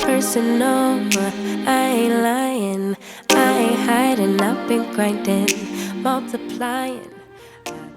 personal. I ain't lying, I ain't hiding. I've been grinding, multiplying.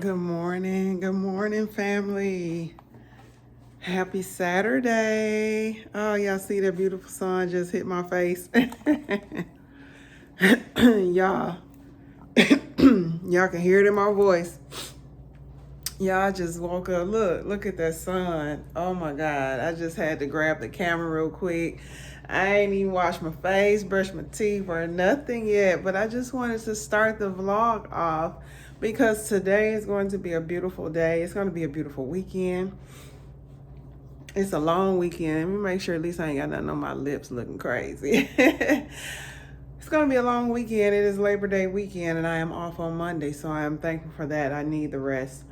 Good morning, family. Happy Saturday. Oh, y'all see that beautiful sun just hit my face? Y'all, y'all can hear it in my voice. Y'all just woke up. Look at that sun. Oh my God. I just had to grab the camera real quick. I ain't even washed my face, brushed my teeth, or nothing yet. But I just wanted to start the vlog off because today is going to be a beautiful day. It's going to be a beautiful weekend. It's a long weekend. Let me make sure at least I ain't got nothing on my lips looking crazy. It's going to be a long weekend. It is Labor Day weekend, and I am off on Monday, so I am thankful for that. I need the rest.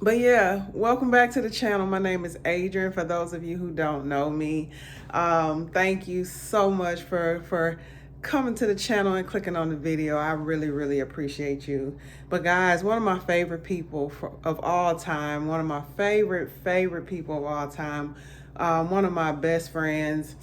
But yeah, welcome back to the channel. My name is Adrian. For those of you who don't know me, thank you so much for coming to the channel and clicking on the video. I really appreciate you. But guys, one of my favorite people of all time, one of my favorite people of all time, one of my best friends,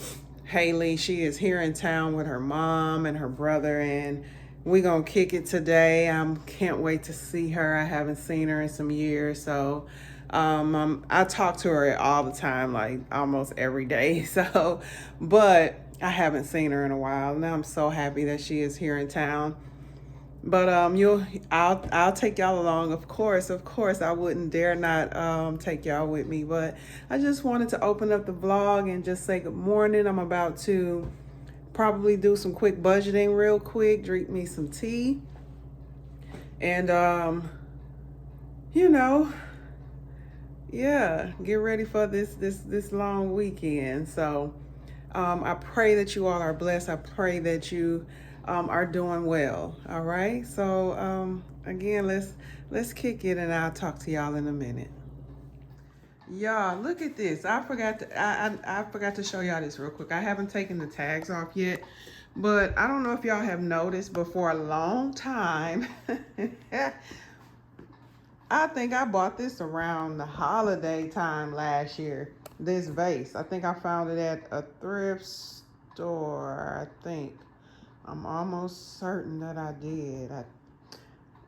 Haley, she is here in town with her mom and her brother, and we gonna kick it today. I can't wait to see her. I haven't seen her in some years, so I talk to her all the time, like almost every day. So, but I haven't seen her in a while. Now I'm so happy that she is here in town. But I'll take y'all along. Of course, I wouldn't dare not take y'all with me. But I just wanted to open up the vlog and just say good morning. I'm about to probably do some quick budgeting real quick, drink me some tea, and you know, yeah, get ready for this long weekend. So I pray that you all are blessed. I pray that you are doing well. All right, so again, let's kick it, and I'll talk to y'all in a minute. Y'all, look at this. I forgot to show y'all this real quick. I haven't taken the tags off yet, but I don't know if y'all have noticed, but for a long time, I think I bought this around the holiday time last year. This vase. I think I found it at a thrift store, I think. I'm almost certain that I did.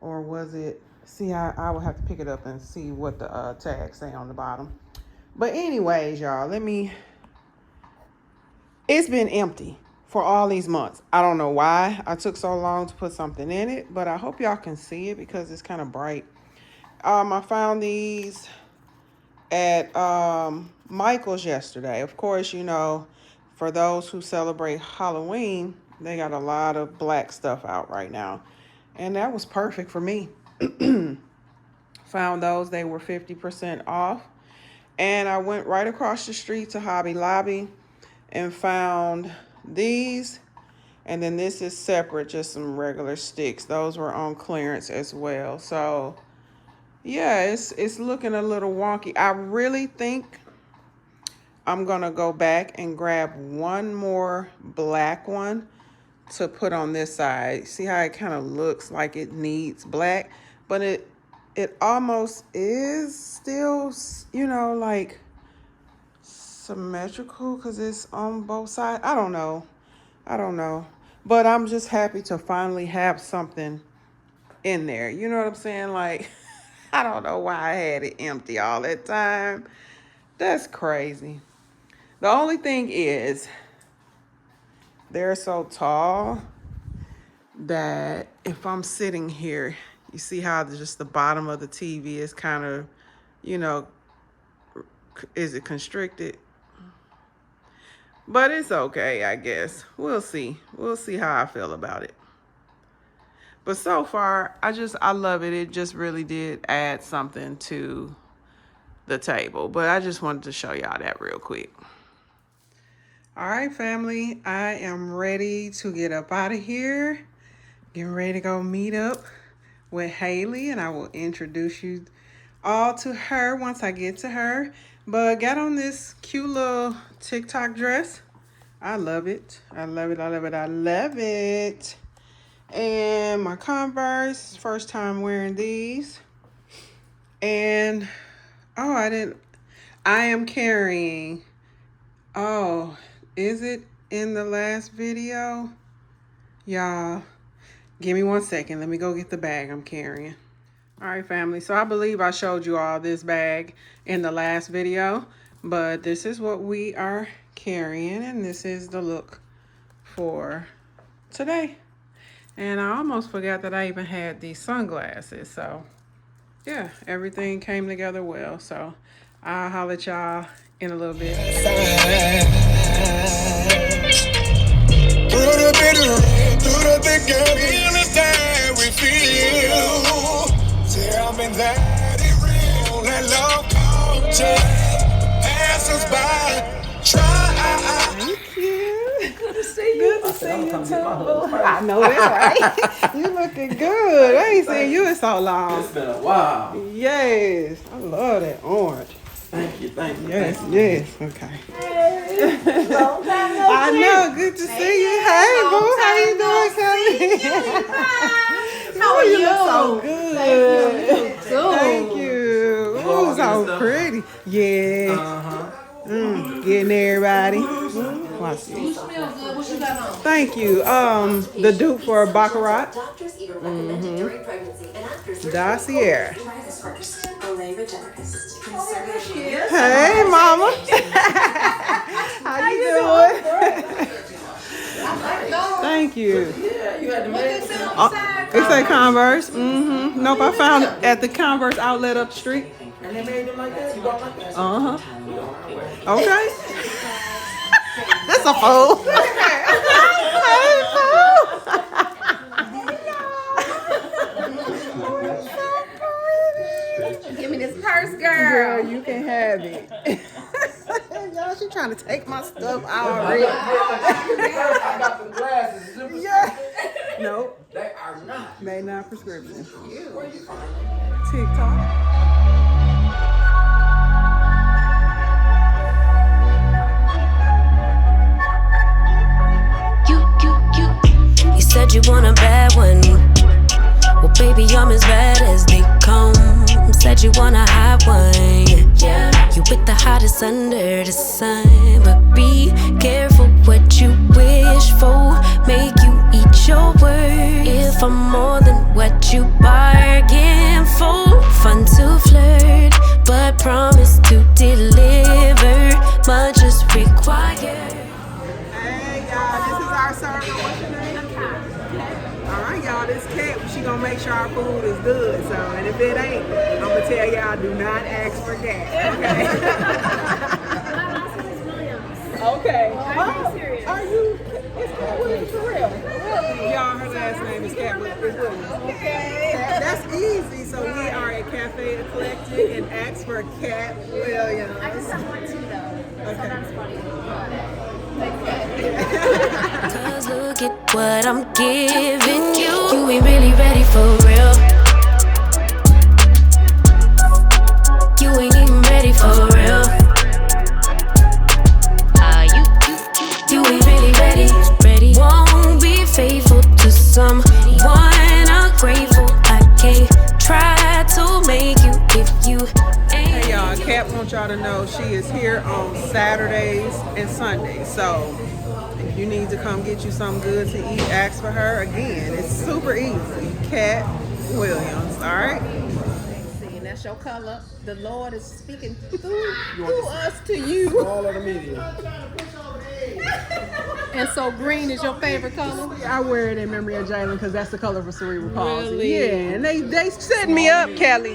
Or was it? See, I will have to pick it up and see what the tags say on the bottom. But anyways, y'all, it's been empty for all these months. I don't know why I took so long to put something in it, but I hope y'all can see it because it's kind of bright. I found these at Michael's yesterday. Of course, you know, for those who celebrate Halloween, they got a lot of black stuff out right now. And that was perfect for me. Found those, they were 50% off. And I went right across the street to Hobby Lobby and found these. And then this is separate, just some regular sticks. Those were on clearance as well. So yeah, it's looking a little wonky. I really think I'm gonna go back and grab one more black one to put on this side. See how it kind of looks like it needs black, but it almost is still, you know, like symmetrical because it's on both sides. I don't know. But I'm just happy to finally have something in there. You know what I'm saying? Like, I don't know why I had it empty all that time. That's crazy. The only thing is, they're so tall that if I'm sitting here, you see how just the bottom of the TV is kind of, you know, is it constricted? But it's okay, I guess. We'll see. We'll see how I feel about it. But so far, I love it. It just really did add something to the table. But I just wanted to show y'all that real quick. All right, family, I am ready to get up out of here. Getting ready to go meet up with Haley, and I will introduce you all to her once I get to her. But got on this cute little TikTok dress. I love it. I love it. And my Converse, first time wearing these. And I am carrying Oh, is it in the last video? Y'all, give me 1 second. Let me go get the bag I'm carrying. All right, family. So I believe I showed you all this bag in the last video, but this is what we are carrying, and this is the look for today. And I almost forgot that I even had these sunglasses. So yeah, everything came together well. So I'll holler at y'all in a little bit. Through the bitter, through the thick and thin, we feel. Tell me that it real, that love culture passes by. Try. Thank you. Good to see you. Good to see you too. I know that's right. You looking good. I ain't seen you in so long. It's been a while. Yes, I love that orange. Thank you, thank you. Yes, thank you. yes. Okay. Hey, long time no I see. know. Good to see you. Hey, boo. How you doing, Kelly? How are you? Look so good. Thank you. Ooh, so pretty. Yeah. Getting everybody. Watch this. You smell good. What you got on? Thank you. The dupe for Baccarat. Dossier. Hey, mama. How you doing? Thank you. Yeah, you had to make it. It say Converse. Nope, I found it at the Converse outlet up the street. And they made them like that? You bought like that? Okay. That's a fool. Hey, fool. Give me this purse, girl. Girl, you can have it. Y'all, she trying to take my stuff already. I got the glasses. Yeah. Nope. They are not. Made not prescription. TikTok. You said you want a bad one. Well, baby, I'm as bad as they come. Said you want a hot one. Yeah, you with the hottest under the sun. But be careful what you wish for. Make you eat your words. If I'm more than what you bargain for. Fun to flirt, but promise to deliver. Much is required. Hey, y'all, this is our server. What's your name? Alright, y'all, this cat, she gonna make sure our food is good. So, and if it ain't, I'm gonna tell y'all, do not ask for cat. Okay? Okay. Are you? It's Cat Williams for real? Really? Y'all, her last name is Cat Williams. Okay. That's easy. So we are at Cafe Eclectic and ask for Cat Williams. I just have one too, though. Okay. So that's funny. Cause look at what I'm giving you. You ain't really ready for real. You ain't even ready for real. You ain't really ready. Won't be faithful to someone ungrateful. I can't try to make you if you ain't. Hey y'all, Kat wants y'all to know she is here on Saturdays and Sundays. So if you need to come get you something good to eat, ask for her. Again, it's super easy. Cat Williams, all right? See, and that's your color. The Lord is speaking through us to you. All of the media. And so green is your favorite color? I wear it in memory of Jalen because that's the color for cerebral palsy. Really? Yeah, and they set me up, Kelly.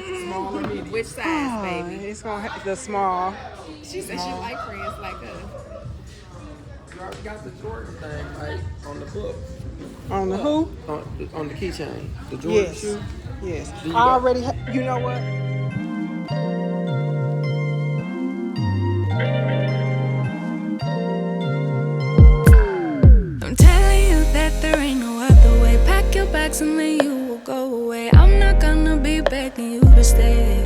Which size, Oh, baby? it's gonna have the small. She said she like friends like us. You already got the Jordan thing, right? On the book. On the who? On the keychain. The Jordan Yes. shoe. Yes. Do you I got- already. You know what? I'm telling you that there ain't no other way. Pack your bags and then you will go away. I'm not gonna be begging you to stay.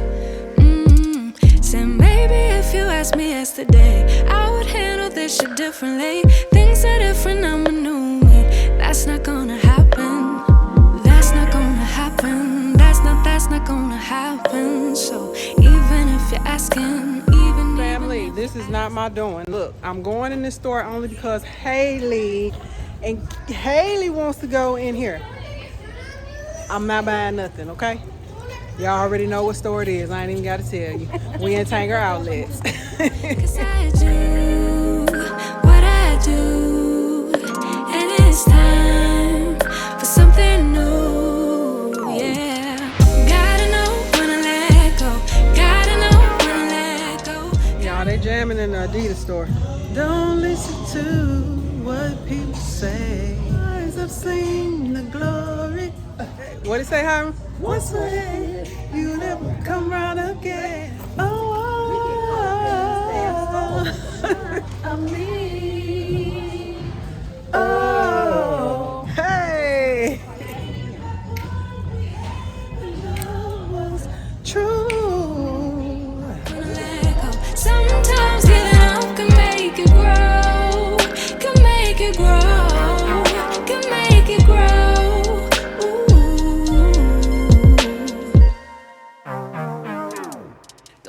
Said maybe if you asked me yesterday, I would handle this shit differently. Things are different, I'm a new me. That's not gonna happen. That's not gonna happen. That's not gonna happen. So even if you're asking, even Family, This is not my doing. Look, I'm going in this store only because Haley wants to go in here. I'm not buying nothing, okay? Y'all already know what store it is. I ain't even got to tell you. We in Tanger outlets. 'Cause I do what I do, and it's time for something new, yeah. Gotta know when to let go, gotta know when to let go. Y'all, they jamming in the Adidas store. Don't listen to what people say. Eyes have seen the glory. What did it say, Hiram? What's way you never come round again. Oh, me. Oh, hey. Love was true. Let go. Sometimes giving up can make you grow, can make you grow, can make you grow.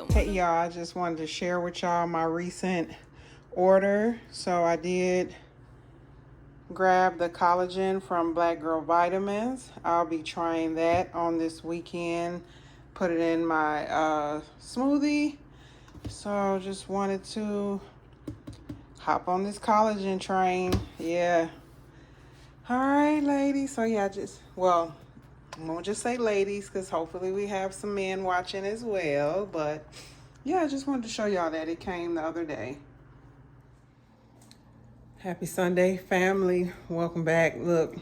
Hey y'all, I just wanted to share with y'all my recent order. So I did grab the collagen from Black Girl Vitamins. I'll be trying that on this weekend, put it in my smoothie. So just wanted to hop on this collagen train. Yeah. All right, ladies. So yeah, I won't just say ladies, because hopefully we have some men watching as well. But yeah, I just wanted to show y'all that it came the other day. Happy Sunday, family. Welcome back. Look,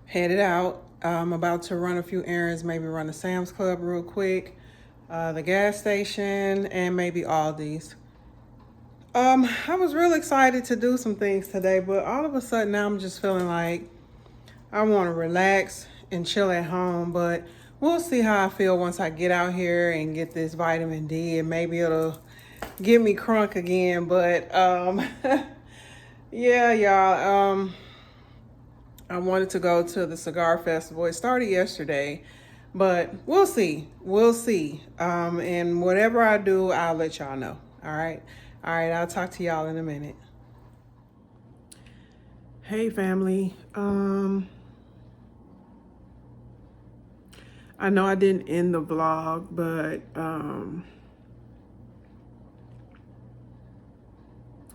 headed out. I'm about to run a few errands, maybe run to Sam's Club real quick, the gas station, and maybe Aldi's. I was real excited to do some things today, but all of a sudden now I'm just feeling like I want to relax and chill at home, but we'll see how I feel once I get out here and get this vitamin D, and maybe it'll give me crunk again. But yeah, y'all, I wanted to go to the cigar festival. It started yesterday, but we'll see. And whatever I do, I'll let y'all know. All right, I'll talk to y'all in a minute. Hey, family. I know I didn't end the vlog, but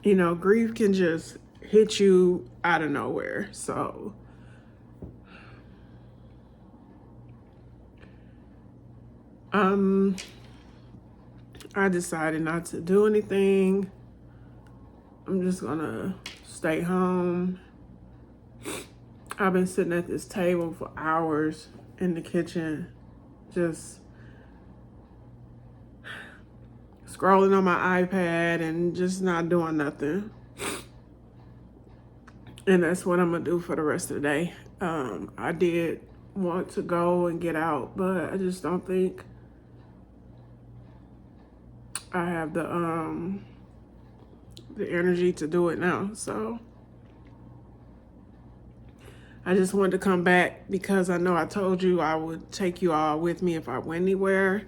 you know, grief can just hit you out of nowhere. So I decided not to do anything. I'm just gonna stay home. I've been sitting at this table for hours in the kitchen, just scrolling on my iPad and just not doing nothing. And that's what I'm gonna do for the rest of the day. I did want to go and get out, but I just don't think I have the energy to do it now. So I just wanted to come back because I know I told you I would take you all with me if I went anywhere.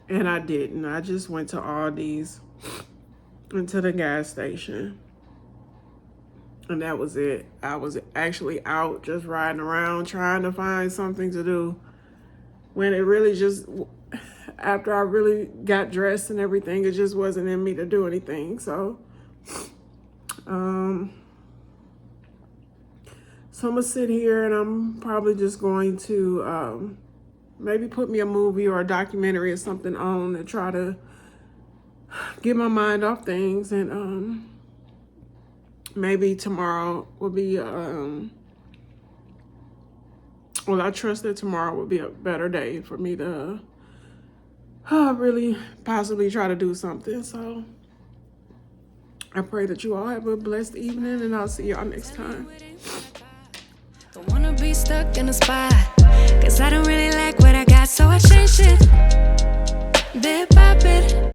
And I didn't. I just went to Aldi's and to the gas station. And that was it. I was actually out just riding around trying to find something to do, when it really just, after I really got dressed and everything, it just wasn't in me to do anything. So, so I'm gonna sit here and I'm probably just going to maybe put me a movie or a documentary or something on and try to get my mind off things. And maybe tomorrow will be, well, I trust that tomorrow will be a better day for me to really possibly try to do something. So I pray that you all have a blessed evening, and I'll see y'all next time. Don't wanna be stuck in a spot, 'cause I don't really like what I got, so I changed it bit by bit.